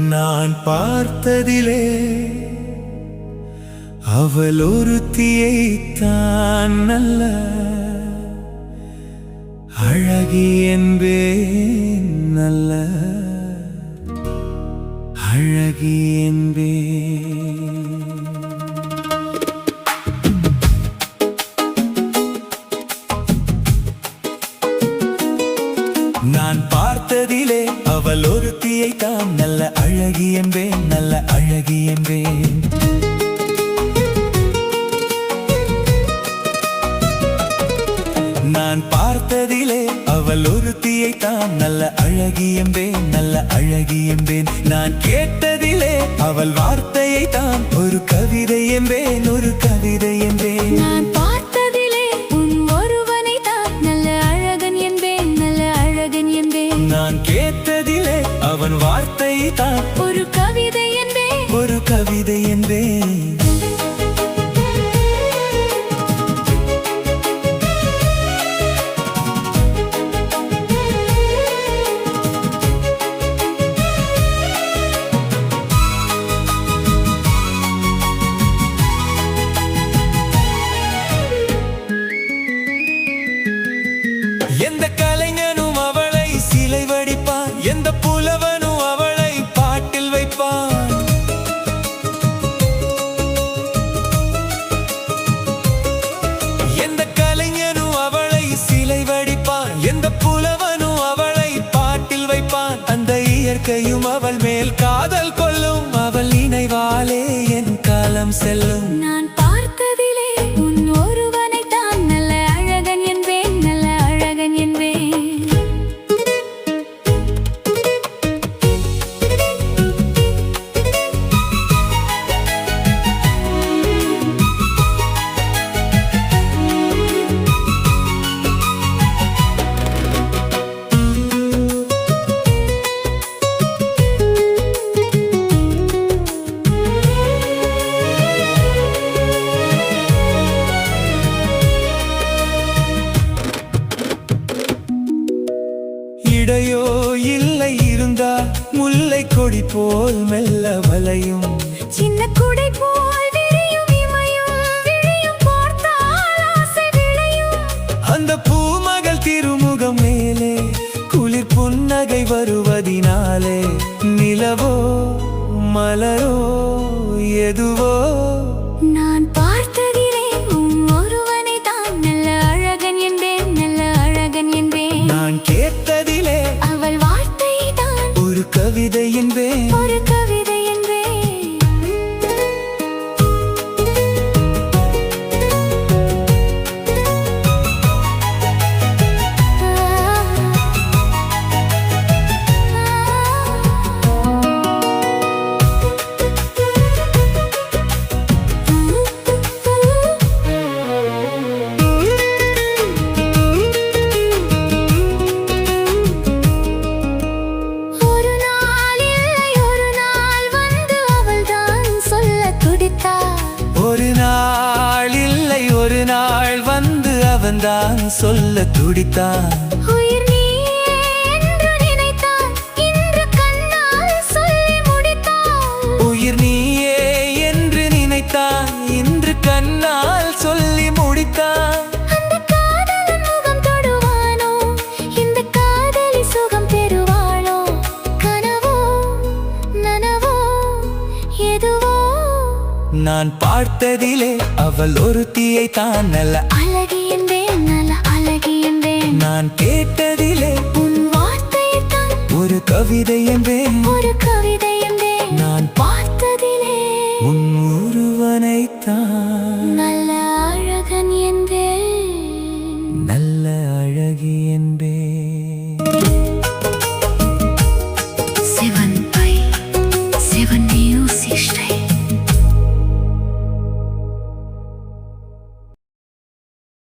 நான் பார்த்ததிலே அவள் ஒருத்தியைத்தான் நல்ல அழகி என்பேன், நல்ல அழகி என்பேன். நான் பார்த்ததிலே அவள் ஒருத்தியைத்தான் நல்ல அழகி என்பேன், நல்ல அழகி என்பேன். நான் பார்த்ததிலே அவள் ஒருத்தியைத்தான் நல்ல அழகி என்பேன், நல்ல அழகி என்பேன். நான் கேட்டதிலே அவள் வார்த்தையைத்தான் ஒரு கவிதை என்பேன், ஒரு கவிதை என்பேன். நான் பார்த்ததிலே உன் ஒருவனைத்தான் நல்ல அழகன் என்பேன், நல்ல அழகன் என்பேன். நான் கேட்டதிலே அவன் வார்த்தையைத்தான் ஒரு கவிதை என்பேன், ஒரு கவிதை என்பேன். எந்த கலைஞனும் அவளை சிலை வடிப்பான், எந்த புலவனும் அவளை பாட்டில் வைப்பான். எந்த கலைஞனும் அவளை சிலை வடிப்பான், எந்த புலவனும் அவளை பாட்டில் வைப்பான். அந்த இயற்கையும் அவள் மேல் காதல் கொள்ளும், அவள் நினைவாலே என் காலம் செல்லும். நான் பார்த்ததிலே உன் ஒருவனைத்தான் நல்ல அழகன் என்பேன், நல்ல அழகன் என்பேன். இடையோ இல்லை இருந்தால் முல்லை கொடி போல் மெல்ல வளையும், சின்ன குடை போல் விரியும் இமையும், விழியும் பார்த்தால் ஆசை விளையும். அந்த பூமகள் திருமுகம் மேலே குளிர் புன்னகை வருவதினாலே நிலவோ மலரோ எதுவோ. நான் பார்த்ததிலே உன் ஒருவனைத்தான் நல்ல அழகன் என்பேன், நல்ல அழகன் என்பேன். நான் கேட்டதிலே அவள் வார்த்தைதான் ஒரு கவிதை என்பேன், ஒரு கவிதை என்பேன். ஒரு நாள் இல்லை ஒரு நாள் வந்து அவள்தான் சொல்லத் துடித்தாள். ஒரு நாள் இல்லை ஒரு நாள் வந்து அவன்தான் சொல்ல துடித்தான். உயிர் நீயே என்று நினைத்தான், இன்று கண்ணால் சொல்லி முடித்தாள். உயிர் நீயே என்று நினைத்தான், இன்று கண்ணால் சொல்லி முடித்தான். அந்த காதலன் முகம் தொடுவானோ, இந்த காதலி சுகம் பெறுவாளோ. கனவோ நனவோ எதுவோ. நான் பார்த்ததிலே அவள் ஒருத்தியைத்தான் நல்ல அழகி என்பேன், நல்ல அழகி என்பேன். நான் கேட்டதிலே உன் வார்த்தையைத்தான் ஒரு கவிதை என்பேன், ஒரு கவிதை